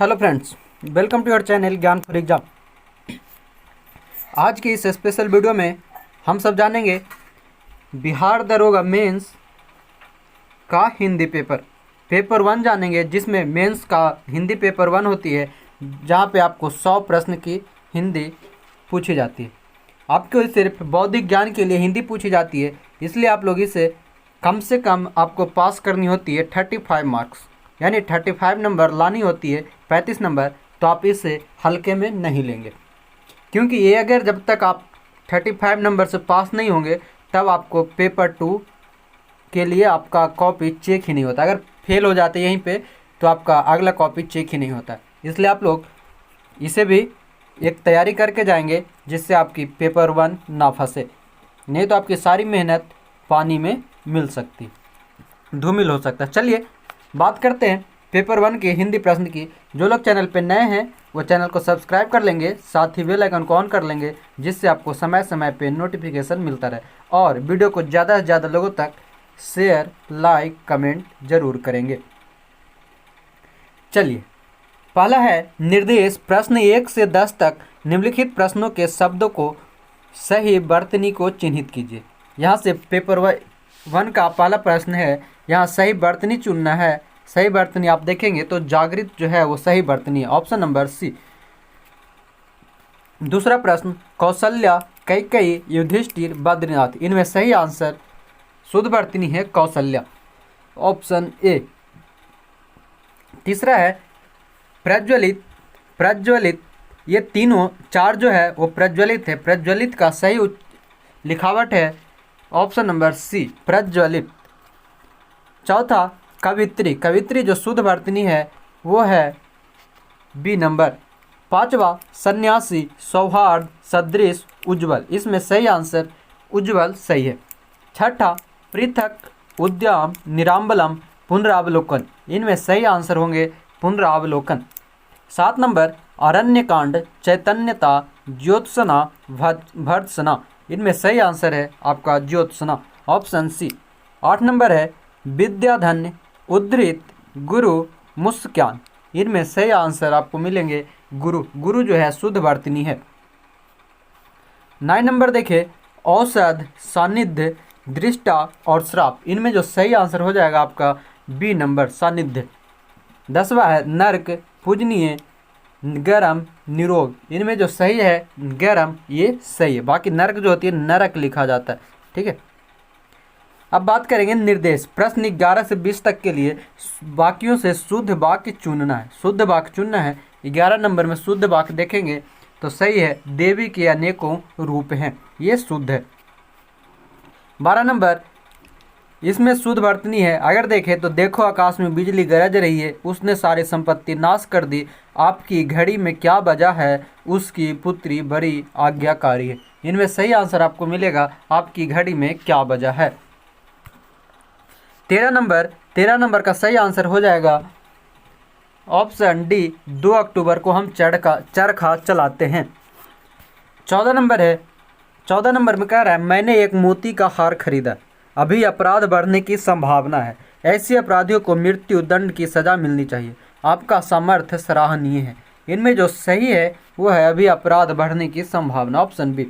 Hello friends, welcome to your channel Gyan for exam. आज की इस स्पेशल वीडियो में हम सब जानेंगे बिहार दरोगा मेंस का हिंदी पेपर 1 जानेंगे, जिसमें मेंस का हिंदी पेपर 1 होती है, जहां पे आपको 100 प्रश्न की हिंदी पूछी जाती है। आपको सिर्फ बौद्धिक ज्ञान के लिए हिंदी पूछी जाती है, इसलिए आप लोग इसे कम से कम आपको पास करनी होती है 35 मार्क्स, यानी 35 नंबर लानी होती है, 35 नंबर। तो आप इसे हल्के में नहीं लेंगे, क्योंकि ये अगर जब तक आप 35 नंबर से पास नहीं होंगे तब आपको पेपर 2 के लिए आपका कॉपी चेक ही नहीं होता। अगर फेल हो जाते यहीं पे तो आपका अगला कॉपी चेक ही नहीं होता। इसलिए आप लोग इसे भी एक तैयारी करके जाएंगे, जिससे आपकी पेपर 1 ना फंसे, नहीं तो आपकी सारी मेहनत पानी में मिल सकती, धूमिल हो सकता। चलिए बात करते हैं पेपर 1 के हिंदी प्रश्न की। जो लोग चैनल पे नए हैं वो चैनल को सब्सक्राइब कर लेंगे, साथ ही बेल आइकन को ऑन कर लेंगे, जिससे आपको समय समय पे नोटिफिकेशन मिलता रहे। और वीडियो को ज़्यादा से ज़्यादा लोगों तक शेयर, लाइक, कमेंट जरूर करेंगे। चलिए, पहला है निर्देश। प्रश्न 1 से 10 तक निम्नलिखित प्रश्नों के शब्दों को सही वर्तनी को चिन्हित कीजिए। यहाँ से पेपर 1 का पहला प्रश्न है, यहाँ सही वर्तनी चुनना है। सही वर्तनी आप देखेंगे तो जागृत जो है वो सही वर्तनी है, ऑप्शन नंबर सी। दूसरा प्रश्न, कौशल्या, कैकेयी, युधिष्ठिर, बद्रीनाथ, इनमें सही आंसर शुद्ध वर्तनी है कौशल्या, ऑप्शन ए। तीसरा है प्रज्वलित, ये तीनों 4 जो है वो प्रज्वलित है। प्रज्वलित का सही लिखावट है ऑप्शन नंबर सी, प्रज्वलित। चौथा कवित्री जो शुद्ध वर्तनी है वो है बी नंबर। पांचवा सन्यासी, सौहार्द, सदृश, उज्जवल, इसमें सही आंसर उज्जवल सही है। छठा पृथक, उद्यम, निराम्बलम, पुनरावलोकन, इनमें सही आंसर होंगे पुनरावलोकन। 7 नंबर अरण्यकांड, चैतन्यता, ज्योत्सना, भर्त्सना, इनमें सही आंसर है आपका ज्योत्सना, ऑप्शन सी। 8 नंबर है विद्याधन्य, उद्धृत, गुरु, मुस्कान, इनमें सही आंसर आपको मिलेंगे गुरु जो है शुद्ध वर्तनी है। 9 नंबर देखें, औषध, सानिध्य, दृष्टा और श्राप, इनमें जो सही आंसर हो जाएगा आपका बी नंबर, सानिध्य। 10वां है नर्क, पूजनीय, गरम, निरोग, इनमें जो सही है गरम, ये सही है। बाकी नर्क जो होती है नरक लिखा जाता है, ठीक है। अब बात करेंगे निर्देश। प्रश्न 11 से 20 तक के लिए वाक्यों से शुद्ध वाक्य चुनना है। शुद्ध वाक्य चुनना है। 11 नंबर में शुद्ध वाक्य देखेंगे तो सही है, देवी के अनेकों रूप हैं, ये शुद्ध है। 12 नंबर, इसमें शुद्ध वर्तनी है। अगर देखें तो देखो आकाश में बिजली गरज रही है, उसने सारी संपत्ति नाश कर दी, आपकी घड़ी में क्या बजा है, उसकी पुत्री बड़ी आज्ञाकारी है, इनमें सही आंसर आपको मिलेगा आपकी घड़ी में क्या बजा है। 13 नंबर का सही आंसर हो जाएगा ऑप्शन डी, 2 अक्टूबर को हम चरखा चलाते हैं। 14 नंबर है, 14 नंबर में कह रहा है मैंने एक मोती का हार खरीदा, अभी अपराध बढ़ने की संभावना है, ऐसे अपराधियों को मृत्यु दंड की सजा मिलनी चाहिए, आपका सामर्थ्य सराहनीय है, इनमें जो सही है वो है अभी अपराध बढ़ने की संभावना, ऑप्शन बी।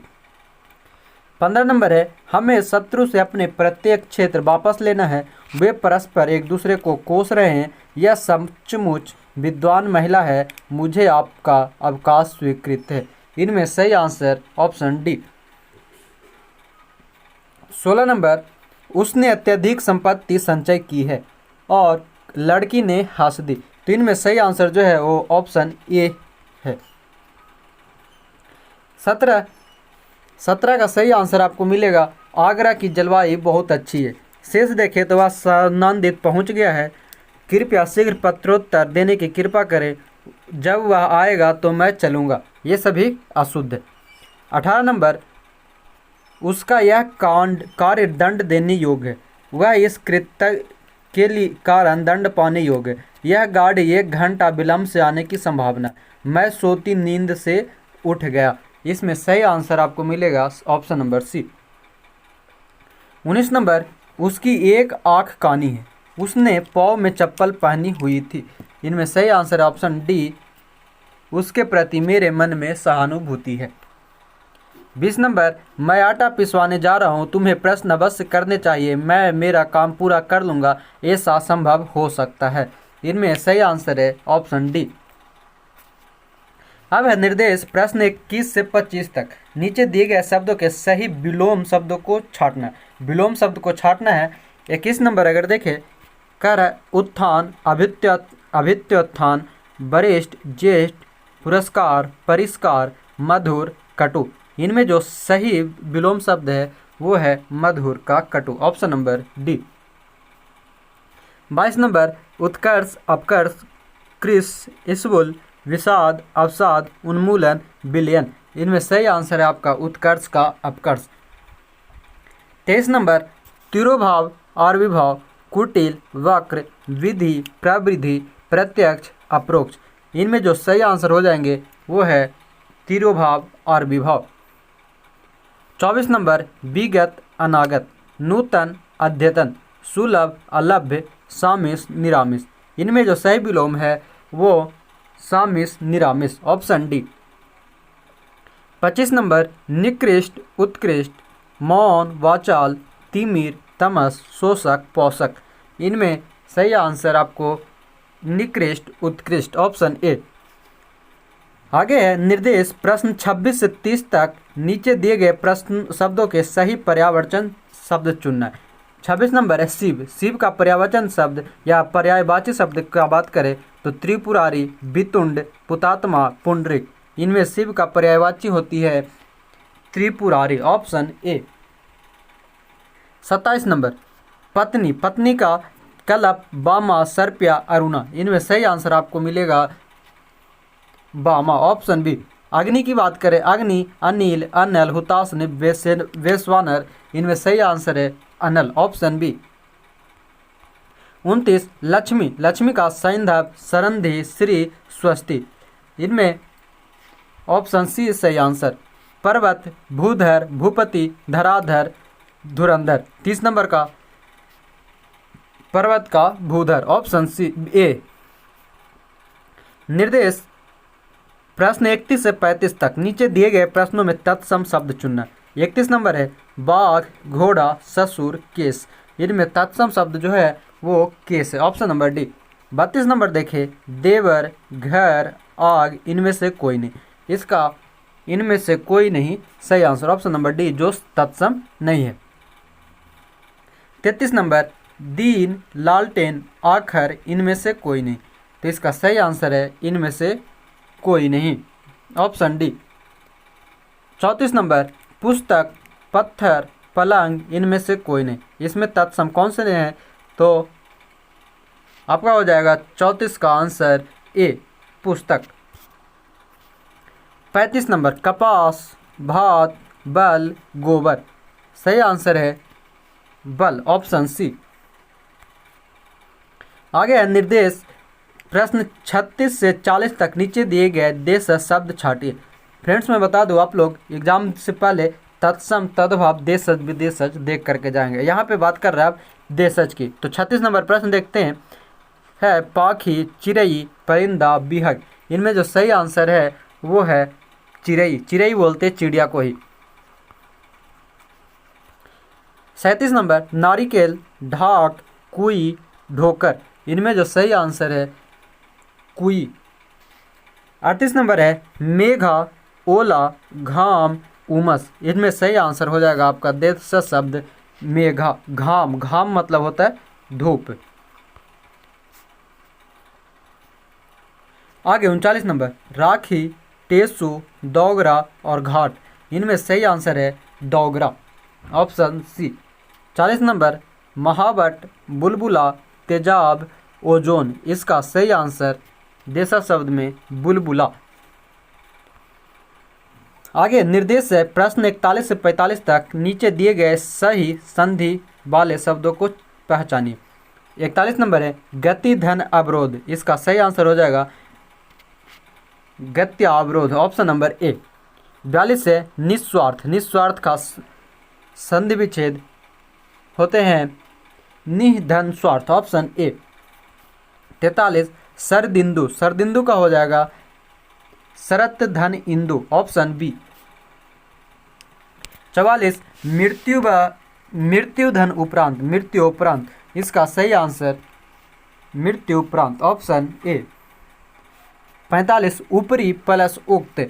15 नंबर है, हमें शत्रु से अपने प्रत्येक क्षेत्र वापस लेना है, वे परस्पर एक दूसरे को कोस रहे हैं, यह सचमुच विद्वान महिला है, मुझे आपका अवकाश स्वीकृत है, इनमें सही आंसर ऑप्शन डी। 16 नंबर, उसने अत्यधिक संपत्ति संचय की है और लड़की ने हंस दी, तो इनमें सही आंसर जो है वो ऑप्शन ए है। 17 का सही आंसर आपको मिलेगा आगरा की जलवायु बहुत अच्छी है। शेष देखें तो वह सानंदित पहुंच गया है, कृपया शीघ्र पत्रोत्तर देने की कृपा करें, जब वह आएगा तो मैं चलूँगा, ये सभी अशुद्ध है। 18 नंबर, उसका यह कार्य दंड देने योग्य है, वह इस कृत्य के लिए कारण दंड पाने योग्य है, यह गाड़ी 1 घंटा विलंब से आने की संभावना, मैं सोती नींद से उठ गया, इसमें सही आंसर आपको मिलेगा ऑप्शन नंबर सी। 19 नंबर, उसकी एक आँख कानी है, उसने पाँव में चप्पल पहनी हुई थी, इनमें सही आंसर है ऑप्शन डी, उसके प्रति मेरे मन में सहानुभूति है। 20 नंबर, मैं आटा पिसवाने जा रहा हूँ, तुम्हें प्रश्न अवश्य करने चाहिए, मैं मेरा काम पूरा कर लूँगा, ऐसा संभव हो सकता है। इनमें सही आंसर है ऑप्शन डी। अब है निर्देश प्रश्न 21 से 25 तक। नीचे दिए गए शब्दों के सही विलोम शब्दों को छांटना। विलोम शब्द को छांटना है। 21 नंबर अगर देखें, कर, उत्थान, अभित्योत्थान, वरिष्ठ, ज्येष्ठ, पुरस्कार, परिष्कार, मधुर, कटु। इनमें जो सही विलोम शब्द है वो है मधुर का कटु, ऑप्शन नंबर डी। 22 नंबर, उत्कर्ष, अपकर्ष, कृष, इसबुल, विषाद, अवसाद, उन्मूलन, विलयन। इनमें सही आंसर है आपका उत्कर्ष का अपकर्ष। 23 नंबर, तिरोभाव, आर्विभाव, कुटिल, वक्र, विधि, प्रवृद्धि, प्रत्यक्ष, अप्रोक्ष। इनमें जो सही आंसर हो जाएंगे वो है तिरोभाव और विभाव। 24 नंबर, विगत, अनागत, नूतन, अद्यतन, सुलभ, अलभ्य, सामिस, निरामिस। इनमें जो सही विलोम है वो सामिस, निरामिस, ऑप्शन डी। 25 नंबर, निकृष्ट, उत्कृष्ट, मौन, वाचाल, तिमिर, तमस, शोषक, पोषक। इनमें सही आंसर आपको निकृष्ट, उत्कृष्ट, ऑप्शन ए। आगे है निर्देश प्रश्न 26 से 30 तक। नीचे दिए गए प्रश्न शब्दों के सही पर्यायवाचन शब्द चुनना है। 26 नंबर है शिव। शिव का पर्यायवाचन शब्द या पर्यायवाची शब्द का बात करें तो त्रिपुरारी, वितुंड, पुतात्मा, पुंडरिक। इनमें शिव का पर्यायवाची होती है त्रिपुरारी, ऑप्शन ए। 27 नंबर, पत्नी। पत्नी का कलप, बामा, सर्प्या, अरुणा। इनमें सही आंसर आपको मिलेगा बामा, ऑप्शन बी। अग्नि की बात करें, अग्नि, अनिल, अनल, हुतासन, वैश्वानर। इनमें सही आंसर है अनल, ऑप्शन बी। 29 लक्ष्मी। लक्ष्मी का सैंधव, सरंधी, श्री, स्वस्ति। इनमें ऑप्शन सी सही आंसर। पर्वत, भूधर, भूपति, धराधर, धुरंधर। 30 नंबर का पर्वत का भूधर, ऑप्शन सी ए। निर्देश प्रश्न 31 से 35 तक। नीचे दिए गए प्रश्नों में तत्सम शब्द चुनना। 31 नंबर है बाघ, घोड़ा, ससुर, केस। इनमें तत्सम शब्द जो है वो केस है, ऑप्शन नंबर डी। 32 नंबर देखें, देवर, घर, आग। इनमें से कोई नहीं। इसका इनमें से कोई नहीं सही आंसर, ऑप्शन नंबर डी, जो तत्सम नहीं है। 33 नंबर, दीन, लालटेन, आखर। इनमें से कोई नहीं। तो इसका सही आंसर है इनमें से कोई नहीं, ऑप्शन डी। 34 नंबर, पुस्तक, पत्थर, पलंग। इनमें से कोई नहीं। इसमें तत्सम कौन से हैं तो आपका हो जाएगा 34 का आंसर ए, पुस्तक। 35 नंबर, कपास, भात, बल, गोबर। सही आंसर है बल, ऑप्शन सी। आगे है निर्देश प्रश्न 36 से 40 तक। नीचे दिए गए देश शब्द छाटिए। फ्रेंड्स मैं बता दूं, आप लोग एग्जाम से पहले तत्सम, तद्भव, देशज, विदेशज देख करके जाएंगे। यहाँ पे बात कर रहे हैं आप देशज की। तो 36 नंबर प्रश्न देखते हैं, है पाखी, चिड़ई, परिंदा, बिहग। इनमें जो सही आंसर है वो है चिड़ई। चिड़ई बोलते चिड़िया को ही। 37 नंबर, नारिकेल, ढाक, कुई, ढोकर। इनमें जो सही आंसर है कुई। 38 नंबर है मेघा, ओला, घाम, उमस। इनमें सही आंसर हो जाएगा आपका देश शब्द मेघा, घाम। घाम मतलब होता है धूप। आगे 39 नंबर, राखी, टेसु, डोगरा और घाट। इनमें सही आंसर है डोगरा, ऑप्शन सी। 40 नंबर, महावट, बुलबुला, तेजाब, ओजोन। इसका सही आंसर देशा शब्द में बुलबुला। आगे निर्देश है प्रश्न 41 से 45 तक। नीचे दिए गए सही संधि वाले शब्दों को पहचानिए। 41 नंबर है गति, धन, अवरोध। इसका सही आंसर हो जाएगा गत्या अवरोध, ऑप्शन नंबर ए। 42 है निस्वार्थ। निस्वार्थ का संधि विच्छेद होते हैं निः, धन, स्वार्थ, ऑप्शन ए। 43 सरदिंदु, सरदिंदु का हो जाएगा शरत धन इंदु, ऑप्शन बी। 44 मृत्युधन उपरांत, मृत्यु उपरांत, इसका सही आंसर मृत्यु उपरांत, ऑप्शन ए। 45 ऊपरी प्लस उक्त,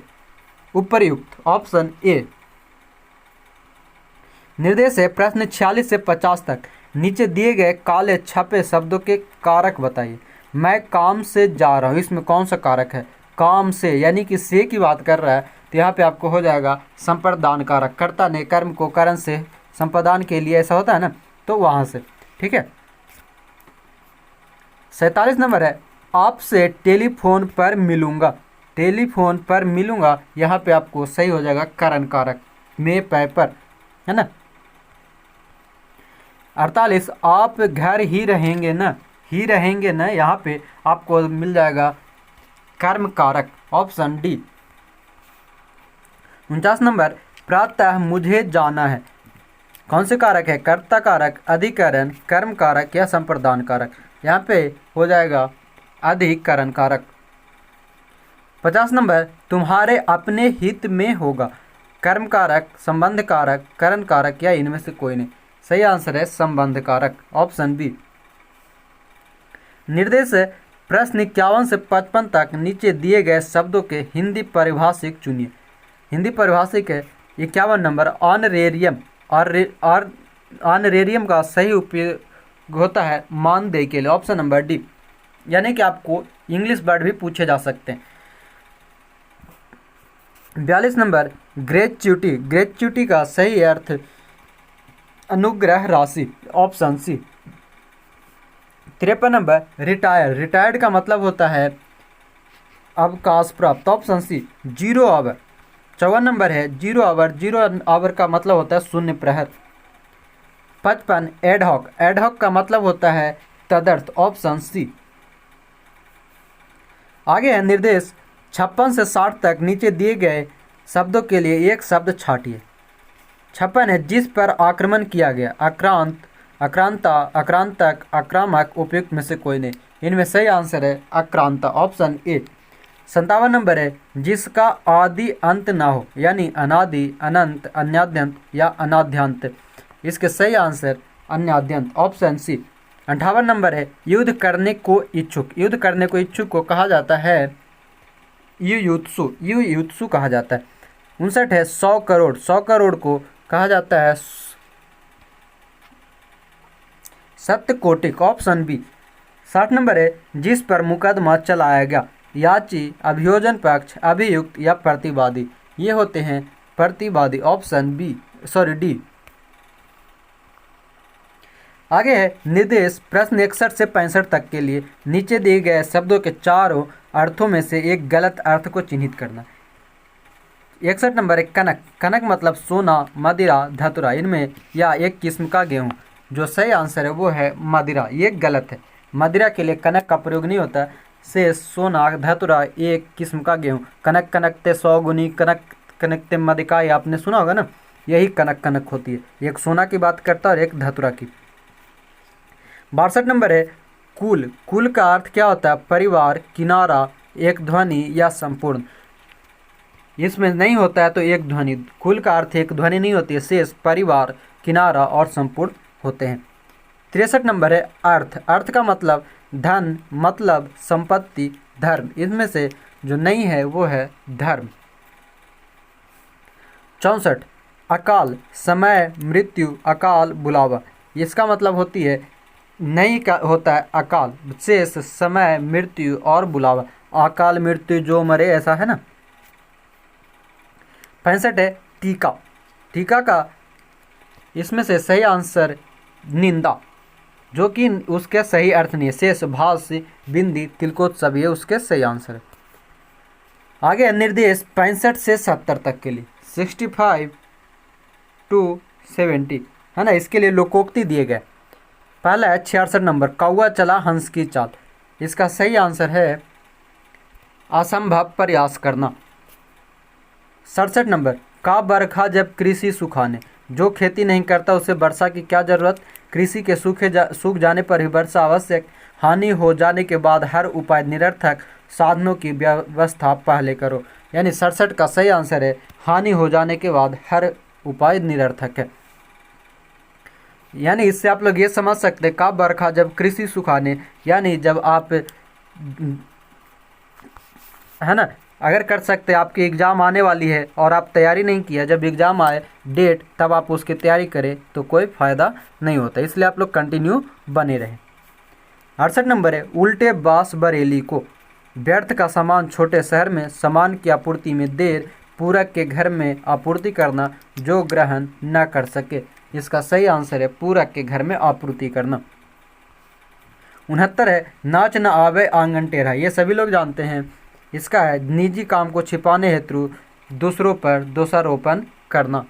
उपर्युक्त, ऑप्शन ए। निर्देश है प्रश्न 46 से 50 तक नीचे दिए गए काले छपे शब्दों के कारक बताइए। मैं काम से जा रहा हूँ, इसमें कौन सा कारक है? काम से, यानी कि से की बात कर रहा है, तो यहाँ पे आपको हो जाएगा संप्रदान कारक। कर्ता ने कर्म को कारण से संप्रदान के लिए, ऐसा होता है ना, तो वहाँ से, ठीक है। 47 नंबर है आपसे टेलीफोन पर मिलूंगा, टेलीफोन पर मिलूंगा, यहाँ पे आपको सही हो जाएगा कारण कारक में पेपर, है ना। 48 आप घर ही रहेंगे ना, ही रहेंगे ना, यहाँ पे आपको मिल जाएगा कर्म कारक, ऑप्शन डी। 49 नंबर प्रातः मुझे जाना है, कौन से कारक है? कर्ता कारक, अधिकरण, कर्म कारक या संप्रदान कारक? यहाँ पे हो जाएगा अधिकरण कारक। 50 नंबर तुम्हारे अपने हित में होगा, कर्म कारक, संबंध कारक, करण कारक या इनमें से कोई नहीं? सही आंसर है संबंध कारक, ऑप्शन बी। निर्देश है प्रश्न 51 से 55 तक नीचे दिए गए शब्दों के हिंदी परिभाषिक चुनिए। हिंदी परिभाषिक है 51 नंबर ऑनरेरियम, और ऑनरेरियम का सही उपयोग होता है मानदेय के लिए, ऑप्शन नंबर डी। यानी कि आपको इंग्लिश वर्ड भी पूछे जा सकते हैं। 42 नंबर ग्रेच्युटी, ग्रेच्युटी का सही अर्थ अनुग्रह राशि, option C. 53 number retire, retired का मतलब होता है अवकाश प्राप्त, ऑप्शन सी, 0 आवर। 54 नंबर है 0 आवर, 0 आवर का मतलब होता है शून्य प्रहर। 55 एडहॉक, एडहॉक का मतलब होता है तदर्थ, ऑप्शन सी। आगे है निर्देश 56 से 60 तक नीचे दिए गए शब्दों के लिए एक शब्द छाटिए। 56 है जिस पर आक्रमण किया गया, आक्रांत, आक्रांता, आक्रांतक, आक्रामक, उपयुक्त में से कोई नहीं? इनमें सही आंसर है आक्रांता, ऑप्शन ए। 57 नंबर है जिसका आदि अंत ना हो, यानी अनादि, अनंत, अन्याद्यंत या अनाद्यंत? इसके सही आंसर अन्याद्यंत, ऑप्शन सी। 58 नंबर है युद्ध करने को इच्छुक, युद्ध करने को इच्छुक को कहा जाता है युयुत्सु, युयुत्सु कहा जाता है। 59 है 100 करोड़, 100 करोड़ को कहा जाता है सत्यकोटिक, ऑप्शन बी। 60 नंबर है जिस पर मुकदमा चलाया गया, याची, अभियोजन पक्ष, अभियुक्त या प्रतिवादी? ये होते हैं प्रतिवादी, ऑप्शन बी, सॉरी डी। आगे है निर्देश प्रश्न 61 से 65 तक के लिए नीचे दिए गए शब्दों के चारों अर्थों में से एक गलत अर्थ को चिन्हित करना। 61 नंबर है कनक, कनक मतलब सोना, मदिरा, धतुरा, इनमें या एक किस्म का गेहूँ? जो सही आंसर है वो है मदिरा, ये गलत है। मदिरा के लिए कनक का प्रयोग नहीं होता। से सोना, धतुरा, एक किस्म का गेहूँ। कनक कनकते 100 गुनी, कनक कनकते मदिकाई, आपने सुना होगा ना, यही कनक कनक होती है। एक सोना की बात करता है और एक धतुरा की। 62 नंबर है कुल, कुल का अर्थ क्या होता है? परिवार, किनारा, एक ध्वनि या संपूर्ण? इसमें नहीं होता है तो एक ध्वनि, कुल का अर्थ एक ध्वनि नहीं होती है, शेष परिवार, किनारा और संपूर्ण होते हैं। 63 नंबर है अर्थ, अर्थ का मतलब धन, मतलब, संपत्ति, धर्म, इसमें से जो नहीं है वो है धर्म। 64 अकाल, समय, मृत्यु, अकाल, बुलावा, इसका मतलब होती है नहीं का होता है अकाल, शेष, समय, मृत्यु और बुलावा। अकाल मृत्यु जो मरे, ऐसा है ना। 65 है टीका, टीका का इसमें से सही आंसर निंदा, जो कि उसके सही अर्थ नहीं है। शेष, भाष्य, बिंदी, तिलकोत्सव, ये उसके सही आंसर है। आगे निर्देश 65 से 70 तक के लिए 65 to 70 है ना, इसके लिए लोकोक्ति दिए गए। पहला है 66 नंबर कौवा चला हंस की चाल, इसका सही आंसर है असंभव प्रयास करना। 67 नंबर का बरखा जब कृषि सुखाने, जो खेती नहीं करता उसे वर्षा की क्या जरूरत कृषि के सूख जाने पर ही वर्षा आवश्यक, हानि हो जाने के बाद हर उपाय निरर्थक, साधनों की व्यवस्था पहले करो। यानी 67 का सही आंसर है हानि हो जाने के बाद हर उपाय निरर्थक है। यानी इससे आप लोग ये समझ सकते हैं कब बरखा जब कृषि सुखाने, यानी जब आप है ना, अगर कर सकते आपकी एग्ज़ाम आने वाली है और आप तैयारी नहीं किया, जब एग्ज़ाम आए डेट तब आप उसकी तैयारी करें तो कोई फ़ायदा नहीं होता, इसलिए आप लोग कंटिन्यू बने रहें। 68 नंबर है उल्टे बास बरेली को, व्यर्थ का सामान छोटे शहर में, सामान की आपूर्ति में देर, पूरक के घर में आपूर्ति करना जो ग्रहण न कर सके। इसका सही आंसर है पूरक के घर में आपूर्ति करना। 69 है नाच न आवे आंगन टेढ़ा, ये सभी लोग जानते हैं। इसका है निजी काम को छिपाने हेतु दूसरों पर दोषारोपण करना।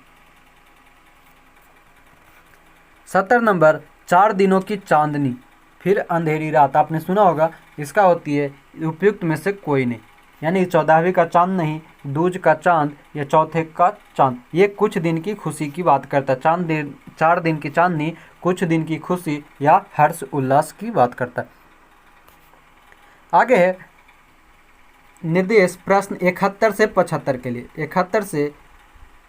70 नंबर 4 दिनों की चांदनी फिर अंधेरी रात, आपने सुना होगा। इसका होती है उपयुक्त में से कोई नहीं, यानी 14वीं का चांद नहीं, दूज का चांद या चौथे का चांद, ये कुछ दिन की खुशी की बात करता है। 4 दिन की चांदनी कुछ दिन की खुशी या हर्ष उल्लास की बात करता है। आगे है निर्देश प्रश्न 71 से 75 के लिए, 71 से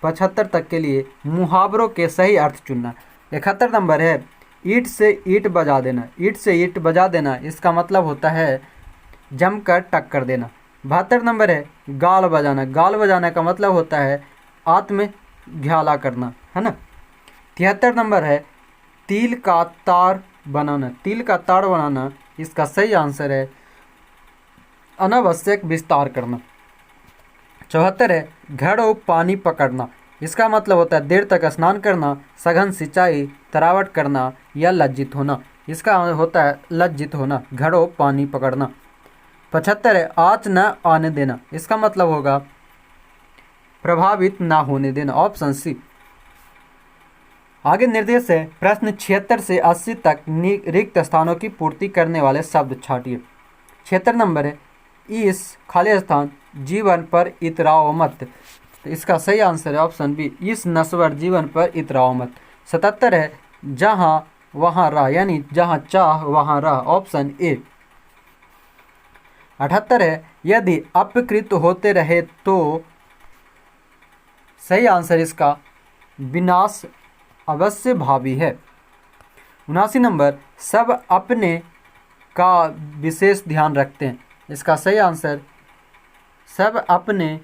75 तक के लिए मुहावरों के सही अर्थ चुनना। 71 नंबर है ईंट से ईंट बजा देना, ईंट से ईंट बजा देना, इसका मतलब होता है जमकर टक्कर देना। 72 नंबर है गाल बजाना, गाल बजाना का मतलब होता है आत्म घ्याला करना, है ना। 73 नंबर है तिल का तार बनाना, तिल का तार बनाना, इसका सही आंसर है अनावश्यक विस्तार करना। 74 है घड़ों पानी पकड़ना, इसका मतलब होता है देर तक स्नान करना, सघन सिंचाई, तरावट करना या लज्जित होना, इसका होता है लज्जित होना, घड़ों पानी पकड़ना। 75 है आँच न आने देना, इसका मतलब होगा प्रभावित ना होने देना, ऑप्शन सी। आगे निर्देश है प्रश्न 76 से 80 तक रिक्त स्थानों की पूर्ति करने वाले शब्द छाटिए। 76 नंबर है इस खाली स्थान जीवन पर इतराओ मत, तो इसका सही आंसर है ऑप्शन बी, इस नश्वर जीवन पर इतराओ मत। 77 है जहाँ वहाँ रह, यानी जहाँ चाह वहाँ रह, ऑप्शन ए। 78 है यदि अपकृत होते रहे तो, सही आंसर इसका विनाश अवश्य भावी है। 79 नंबर सब अपने का विशेष ध्यान रखते हैं, इसका सही आंसर सब अपने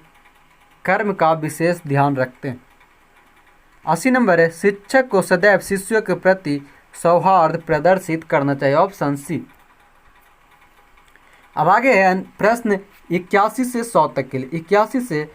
कर्म का विशेष ध्यान रखते हैं। 80 नंबर है शिक्षक को सदैव शिष्यों के प्रति सौहार्द प्रदर्शित करना चाहिए, ऑप्शन सी। अब आगे है प्रश्न 81 से 100 तक के लिए, 81 से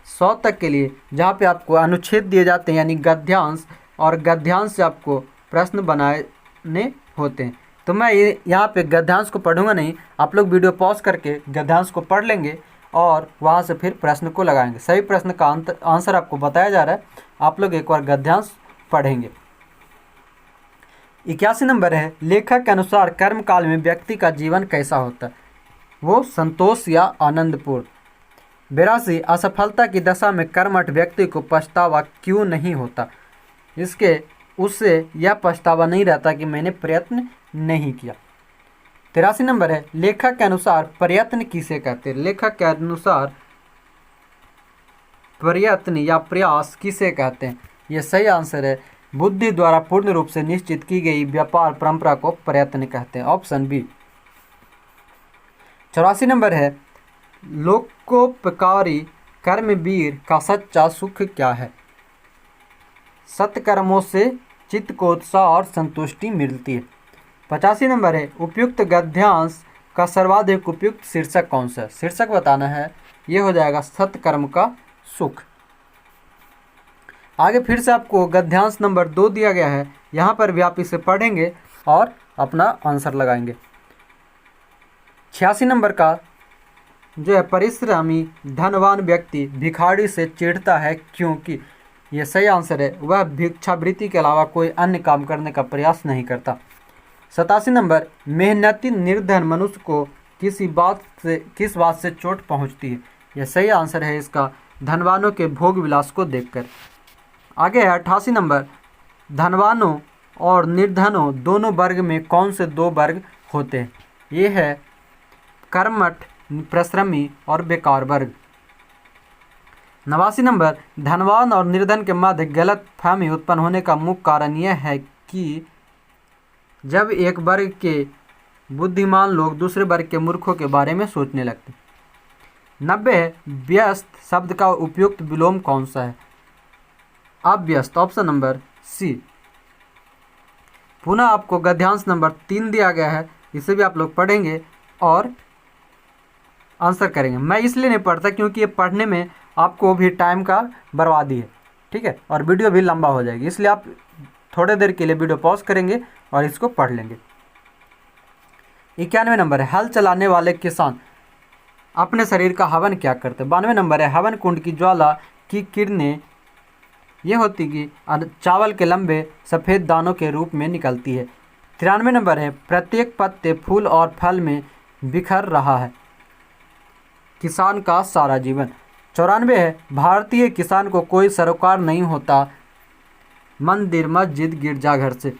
100 तक के लिए जहाँ पे आपको अनुच्छेद दिए जाते हैं, यानी गद्यांश, और गद्यांश से आपको प्रश्न बनाने होते हैं। तो मैं यहाँ पे गद्यांश को पढ़ूंगा नहीं, आप लोग वीडियो पॉज करके गद्यांश को पढ़ लेंगे और वहाँ से फिर प्रश्न को लगाएंगे। सही प्रश्न का आंसर आपको बताया जा रहा है, आप लोग एक बार गद्यांश पढ़ेंगे। 81 नंबर है लेखक के अनुसार कर्म काल में व्यक्ति का जीवन कैसा होता है, वो संतोष या आनंदपूर्ण। 82 असफलता की दशा में कर्मठ व्यक्ति को पछतावा क्यों नहीं होता, उससे यह पछतावा नहीं रहता कि मैंने प्रयत्न नहीं किया। 83 नंबर है लेखक के अनुसार प्रयत्न किसे कहते हैं, लेखक के अनुसार प्रयत्न या प्रयास किसे कहते हैं, यह सही आंसर है बुद्धि द्वारा पूर्ण रूप से निश्चित की गई व्यापार परंपरा को प्रयत्न कहते हैं, ऑप्शन बी। 84 नंबर है लोकोपकारी कर्मवीर का सच्चा सुख क्या है, सत्कर्मों से चित्त को उत्साह और संतुष्टि मिलती है। 85 नंबर है उपयुक्त गद्यांश का सर्वाधिक उपयुक्त शीर्षक कौन सा है, शीर्षक बताना है, ये हो जाएगा सत्कर्म का सुख। आगे फिर से आपको गद्यांश नंबर 2 दिया गया है, यहाँ पर भी आप इसे पढ़ेंगे और अपना आंसर लगाएंगे। 86 नंबर का जो है परिश्रमी धनवान व्यक्ति भिखारी से चिढ़ता है क्योंकि, यह सही आंसर है वह भिक्षावृत्ति के अलावा कोई अन्य काम करने का प्रयास नहीं करता। 87 नंबर मेहनती निर्धन मनुष्य को किस बात से चोट पहुंचती है, यह सही आंसर है इसका धनवानों के भोग विलास को देखकर। आगे है 88 नंबर धनवानों और निर्धनों दोनों वर्ग में कौन से दो वर्ग होते हैं? ये है कर्मठ, परिश्रमी और बेकार वर्ग। 89 नंबर, धनवान और निर्धन के मध्य गलत फहमी उत्पन्न होने का मुख्य कारण यह है कि जब एक वर्ग के बुद्धिमान लोग दूसरे वर्ग के मूर्खों के बारे में सोचने लगते। 90, व्यस्त शब्द का उपयुक्त विलोम कौन सा है? अव्यस्त, ऑप्शन नंबर सी। पुनः आपको गद्यांश नंबर 3 दिया गया है, इसे भी आप लोग पढ़ेंगे और आंसर करेंगे। मैं इसलिए नहीं पढ़ता क्योंकि ये पढ़ने में आपको भी टाइम का बर्बादी है, ठीक है, और वीडियो भी लंबा हो जाएगी, इसलिए आप थोड़े देर के लिए वीडियो पॉज करेंगे और इसको पढ़ लेंगे। 91 नंबर है, हल चलाने वाले किसान अपने शरीर का हवन क्या करते? 92 नंबर है, हवन कुंड की ज्वाला की किरणें ये होती कि चावल के लंबे सफ़ेद दानों के रूप में निकलती है। 93 नंबर है, प्रत्येक पत्ते फूल और फल में बिखर रहा है किसान का सारा जीवन। 94 है, भारतीय किसान को कोई सरोकार नहीं होता मंदिर मस्जिद गिरजाघर से।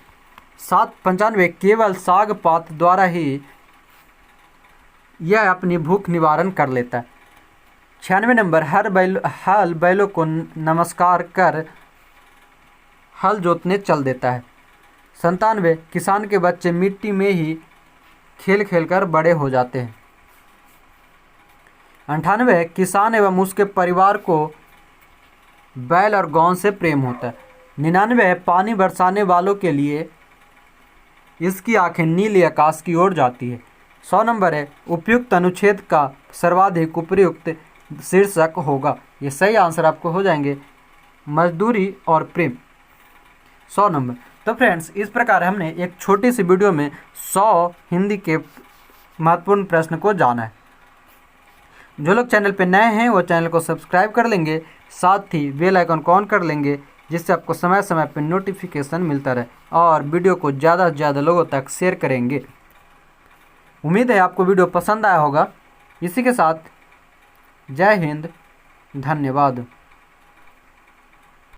95, केवल साग पात द्वारा ही यह अपनी भूख निवारण कर लेता है। 96 नंबर, हल बैलों को नमस्कार कर हल जोतने चल देता है। 97, किसान के बच्चे मिट्टी में ही खेल खेल कर बड़े हो जाते हैं। 98, किसान एवं उसके परिवार को बैल और गौ से प्रेम होता है। 99, पानी बरसाने वालों के लिए इसकी आंखें नीली आकाश की ओर जाती है। 100 नंबर है, उपयुक्त अनुच्छेद का सर्वाधिक उपयुक्त शीर्षक होगा। ये सही आंसर आपको हो जाएंगे मजदूरी और प्रेम। 100 नंबर। तो फ्रेंड्स, इस प्रकार हमने एक छोटी सी वीडियो में 100 हिंदी के महत्वपूर्ण प्रश्न को जाना है। जो लोग चैनल पे नए हैं वो चैनल को सब्सक्राइब कर लेंगे, साथ ही बेल आइकन को ऑन कर लेंगे, जिससे आपको समय समय पर नोटिफिकेशन मिलता रहे, और वीडियो को ज़्यादा से ज़्यादा लोगों तक शेयर करेंगे। उम्मीद है आपको वीडियो पसंद आया होगा। इसी के साथ जय हिंद, धन्यवाद।